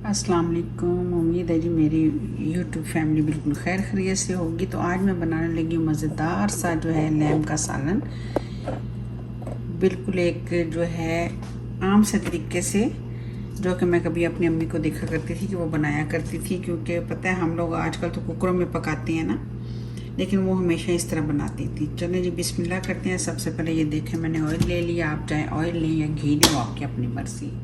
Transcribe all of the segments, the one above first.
अस्सलाम वालेकुम। उम्मीद है जी मेरी यूट्यूब फैमिली बिल्कुल खैर खैरियत से होगी। तो आज मैं बनाने लगी हूँ मज़ेदार सा जो है लैम का सालन, बिल्कुल एक जो है आम से तरीके से, जो कि मैं कभी अपनी अम्मी को देखा करती थी कि वो बनाया करती थी। क्योंकि पता है हम लोग आजकल तो कुकरों में पकाते हैं ना, लेकिन वो हमेशा इस तरह बनाती थी। चलें जी बिस्मिल्लाह करते हैं। सबसे पहले ये देखें मैंने ऑयल ले लिया। आप चाहे ऑयल लें या घी लें, वो आपकी अपनी मर्ज़ी।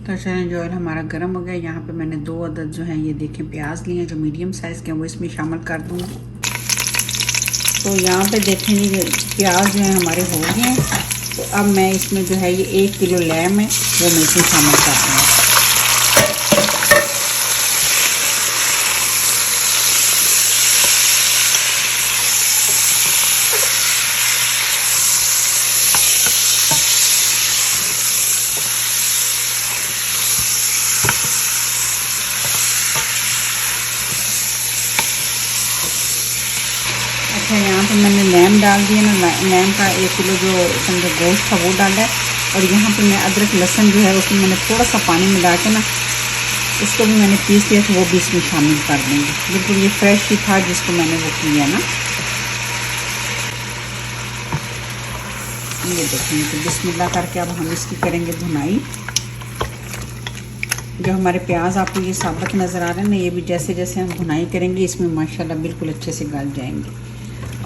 तो चलें जो ऑयल हमारा गर्म हो गया, यहाँ पे मैंने 2 अदद जो है ये देखें प्याज लिए हैं जो मीडियम साइज़ के हैं, वो इसमें शामिल कर दूँगी। तो यहाँ पे देखें जी प्याज जो है हमारे हो गए हैं। तो अब मैं इसमें जो है ये 1 किलो लैम है वो मैं इसमें शामिल कर दूँगी। अच्छा, यहाँ पे मैंने लैम डाल दिया ना, लैम का 1 किलो जो समझो गोश्त था वो डाला है। और यहाँ पे मैं अदरक लहसुन जो है उसमें मैंने थोड़ा सा पानी मिला के ना उसको भी मैंने पीस लिया, तो वो भी इसमें शामिल कर देंगे। बिल्कुल ये फ्रेश ही था जिसको मैंने वो किया ना। ये देखेंगे तो बिस्मिल्लाह करके अब हम इसकी करेंगे भुनाई। जो हमारे प्याज आपको ये साबुत नज़र आ रहे हैं ना, ये भी जैसे जैसे हम भुनाई करेंगे इसमें माशाल्लाह बिल्कुल अच्छे से गल जाएंगे।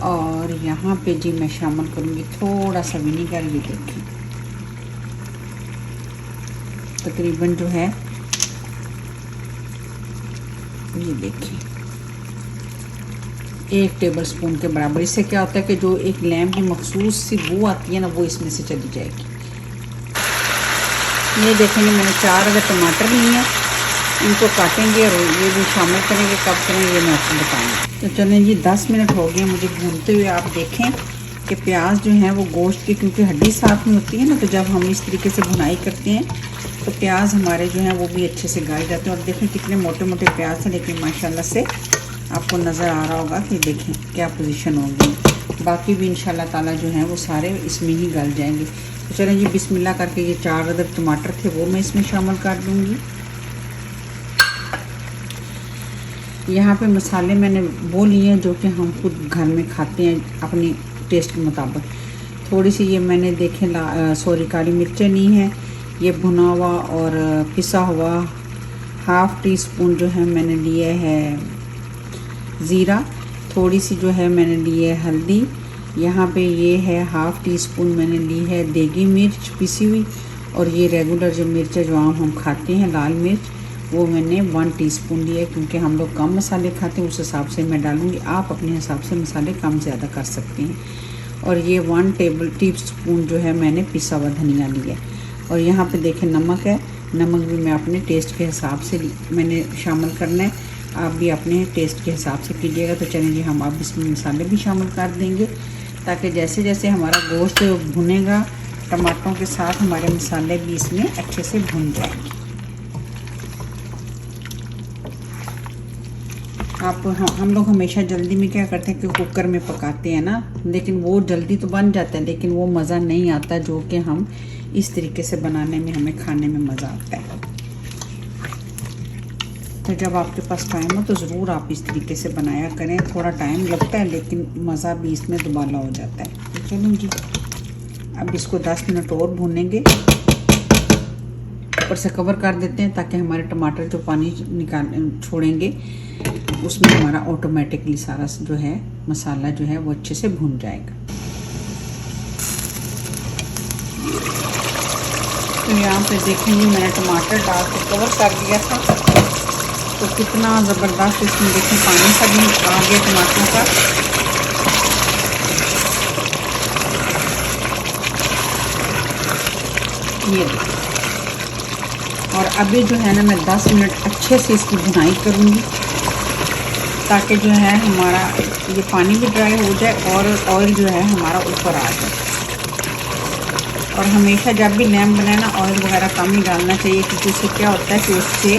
और यहाँ पे जी मैं शामिल करूँगी थोड़ा सा विनीगर। ये देखिए तकरीबन जो है ये देखिए 1 टेबल स्पून के बराबर। इससे क्या होता है कि जो एक लैम की मखसूस सी बू आती है ना, वो इसमें से चली जाएगी। ये देखेंगे मैंने 4 अगर टमाटर लिए हैं, इनको काटेंगे और ये भी शामिल करेंगे। कब करेंगे ये मैं आपको बताऊँगी। तो चलें जी 10 मिनट हो गए मुझे भूनते हुए। आप देखें कि प्याज जो है वो गोश्त की, क्योंकि हड्डी साथ में होती है ना, तो जब हम इस तरीके से भुनाई करते हैं तो प्याज हमारे जो हैं वो भी अच्छे से गल जाते हैं। और देखें कितने मोटे मोटे प्याज हैं, लेकिन माशाल्लाह से आपको नज़र आ रहा होगा कि देखें क्या पोजीशन होगी। बाकी भी इंशाल्लाह ताला जो है वो सारे इसमें ही गल जाएंगे। तो चलें जी बिस्मिल्लाह करके ये 4 अदद टमाटर थे वो मैं इसमें शामिल कर दूँगी। यहाँ पे मसाले मैंने वो लिए हैं जो कि हम खुद घर में खाते हैं अपनी टेस्ट के मुताबिक। थोड़ी सी ये मैंने देखें काली मिर्चें ली हैं, ये भुना हुआ और पिसा हुआ। 1/2 टीस्पून जो है मैंने लिए है ज़ीरा। थोड़ी सी जो है मैंने ली है हल्दी। यहाँ पे ये है 1/2 टीस्पून मैंने ली है देगी मिर्च पिसी हुई। और ये रेगुलर जो मिर्च है जो आम हम खाते हैं लाल मिर्च, वो मैंने 1 टीस्पून लिया है। क्योंकि हम लोग कम मसाले खाते हैं उस हिसाब से मैं डालूँगी, आप अपने हिसाब से मसाले कम ज़्यादा कर सकते हैं। और ये 1 टीस्पून जो है मैंने पिसा हुआ धनिया लिया है। और यहाँ पे देखें नमक है, नमक भी मैं अपने टेस्ट के हिसाब से मैंने शामिल करना है, आप भी अपने टेस्ट के हिसाब से कीजिएगा। तो चलिए जी हम अब इसमें मसाले भी शामिल कर देंगे, ताकि जैसे जैसे हमारा गोश्त भुनेगा टमाटरों के साथ हमारे मसाले भी इसमें अच्छे से भुन जाएंगे। हम लोग हमेशा जल्दी में क्या करते हैं कि कुकर में पकाते हैं ना, लेकिन वो जल्दी तो बन जाता है, लेकिन वो मज़ा नहीं आता जो कि हम इस तरीके से बनाने में हमें खाने में मज़ा आता है। तो जब आपके पास टाइम हो तो ज़रूर आप इस तरीके से बनाया करें। थोड़ा टाइम लगता है लेकिन मज़ा भी इसमें दुबाला हो जाता है। तो चलो जी अब इसको 10 मिनट और भूनेंगे। ऊपर से कवर कर देते हैं ताकि हमारे टमाटर जो पानी छोड़ेंगे उसमें हमारा ऑटोमेटिकली सारा जो है मसाला जो है वो अच्छे से भुन जाएगा। तो यहाँ पे देखेंगे मैंने टमाटर डाल के कवर कर दिया था, तो कितना ज़बरदस्त इसमें देखें पानी सा भी आ गया टमाटर का। ये देखिए। और अभी जो है ना मैं 10 मिनट अच्छे से इसकी भुनाई करूँगी, ताकि जो है हमारा ये पानी भी ड्राई हो जाए और ऑयल जो है हमारा ऊपर आ जाए। और हमेशा जब भी लैम बनाए ना ऑयल वगैरह कम ही डालना चाहिए, क्योंकि उससे क्या होता है कि उससे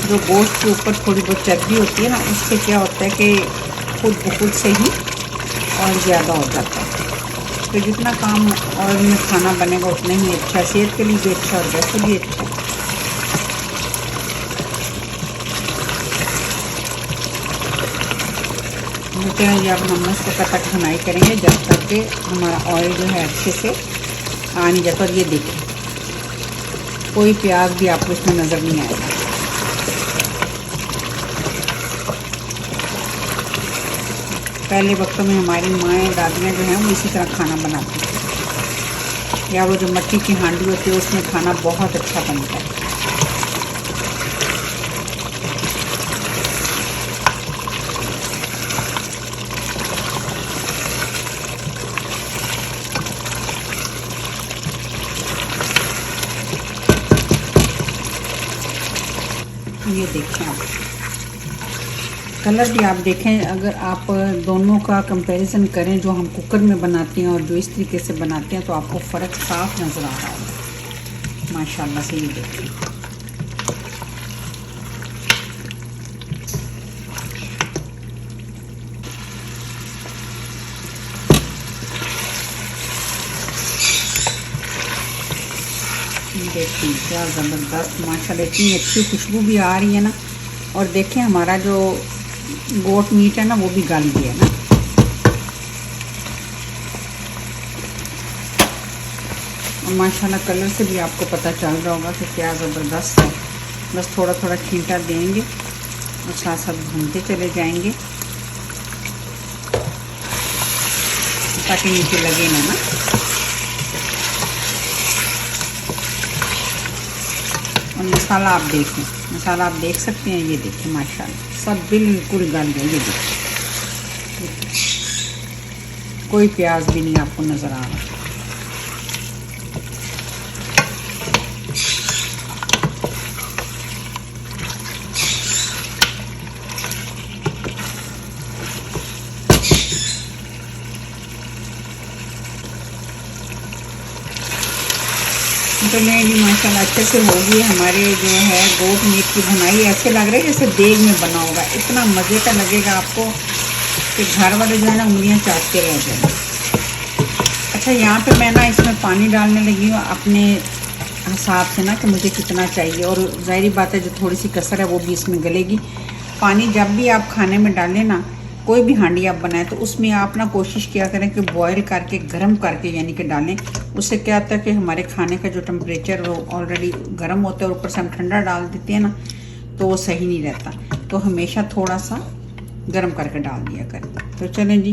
जो गोश्त के ऊपर थोड़ी बहुत चर्बी होती है ना, उससे क्या होता है कि खुद ब खुद से ही ऑयल ज़्यादा हो जाता है। तो जितना कम ऑयल में खाना बनेगा उतना ही अच्छा, सेहत के लिए भी अच्छा और वैसे भी अच्छा। होते हैं ये अब हम इसको कटक भुनाई करेंगे जब तक कि हमारा ऑयल जो है अच्छे से आ नहीं जाता। और ये देखिए कोई प्याज भी आपको इसमें नज़र नहीं आएगा। पहले वक्तों में हमारी माएँ दादियाँ जो हैं वो इसी तरह खाना बनाती थी, या वो जो मिट्टी की हांडी होती है उसमें खाना बहुत अच्छा बनता है। ये देखें आप कलर भी आप देखें, अगर आप दोनों का कंपैरिजन करें जो हम कुकर में बनाते हैं और जो इस तरीके से बनाते हैं तो आपको फ़र्क साफ नज़र आ रहा होगा माशाल्लाह से। ये देखें देखिए क्या ज़बरदस्त माशाल्लाह, इतनी अच्छी खुशबू भी आ रही है ना। और देखें हमारा जो गोट मीट है ना वो भी गल गया ना। और माशाल्लाह कलर से भी आपको पता चल रहा होगा कि क्या ज़बरदस्त है। बस थोड़ा थोड़ा छींटा देंगे और साथ साथ भूनते चले जाएंगे ताकि नीचे लगे ना। और मसाला आप देखें, मसाला आप देख सकते हैं। ये देखें माशाल्लाह सब बिल्कुल गल गया। ये देखें कोई प्याज भी नहीं आपको नज़र आ रहा। तो नहीं जी माशाल्लाह अच्छे से होगी हमारे जो है गोट मीट की भुनाई। ऐसे लग रहा है जैसे देग में बना होगा, इतना मज़े का लगेगा आपको कि घर वाले जो है ना उंगलियां चाटते रह जाएंगे। अच्छा यहाँ पे मैं ना इसमें पानी डालने लगी हूँ अपने हिसाब से ना कि मुझे कितना चाहिए, और ज़ाहिर बात है जो थोड़ी सी कसर है वो भी इसमें गलेगी। पानी जब भी आप खाने में डालें ना, कोई भी हांडी आप बनाएं तो उसमें आप ना कोशिश किया करें कि बॉयल करके गर्म करके यानी कि डालें। उससे क्या होता है कि हमारे खाने का जो टेम्परेचर वो ऑलरेडी गर्म होता है और ऊपर से हम ठंडा डाल देते हैं ना तो वो सही नहीं रहता। तो हमेशा थोड़ा सा गर्म करके डाल दिया करें। तो चलें जी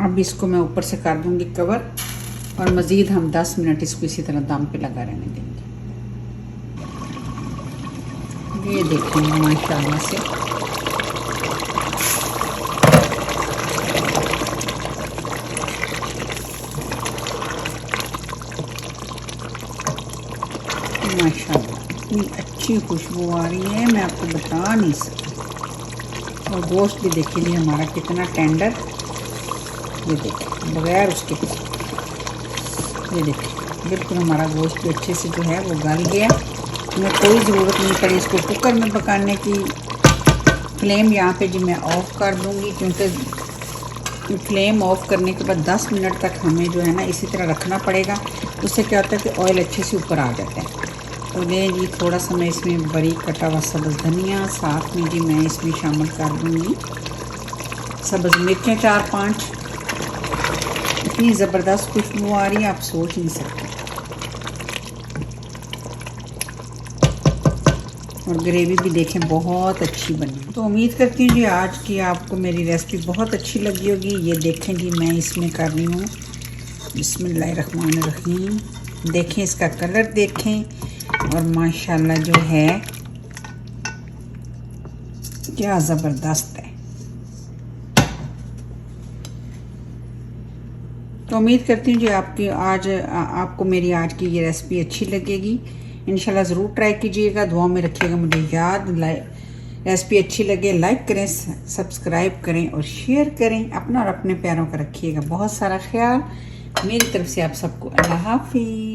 अब इसको मैं ऊपर से कर दूंगी कवर और मज़ीद हम 10 मिनट इसको इसी तरह दम पे लगा रहने देंगे। ये देखेंगे माशाल्लाह से माशाल्लाह इतनी अच्छी खुशबू आ रही है मैं आपको बता नहीं सकती। और गोश्त भी देखिए हमारा कितना टेंडर, ये देखिए बगैर उसके, ये देखिए बिल्कुल हमारा गोश्त भी अच्छे से जो है वो गल गया। हमें कोई ज़रूरत नहीं पड़ी इसको कुकर में पकाने की। फ्लेम यहाँ पे जी मैं ऑफ़ कर दूँगी क्योंकि फ्लेम ऑफ़ करने के बाद 10 मिनट तक हमें जो है ना इसी तरह रखना पड़ेगा। उससे क्या होता है कि ऑयल अच्छे से ऊपर आ जाता है। तो ले जी थोड़ा सा मैं इसमें बड़ी कटा हुआ सब्ज़ धनिया, साथ में जी मैं इसमें शामिल कर दूँगी सब्ज़ मिर्चें 4-5। इतनी ज़बरदस्त खुशबू आ रही है आप सोच नहीं सकते। और ग्रेवी भी देखें बहुत अच्छी बनी। तो उम्मीद करती हूँ जी आज की आपको मेरी रेसिपी बहुत अच्छी लगी होगी। ये देखें जी मैं इसमें कर रही हूँ बिस्मिल्लाहिर्रहमानिर्रहीम। देखें इसका कलर देखें और माशाल्लाह जो है क्या ज़बरदस्त है। तो उम्मीद करती हूँ जी आपको मेरी आज की ये रेसिपी अच्छी लगेगी। इंशाल्लाह ज़रूर ट्राई कीजिएगा, दुआ में रखिएगा मुझे याद। रेसिपी अच्छी लगे लाइक करें, सब्सक्राइब करें और शेयर करें। अपना और अपने प्यारों का रखिएगा बहुत सारा ख्याल। मेरी तरफ से आप सबको अल्लाह हाफिज़।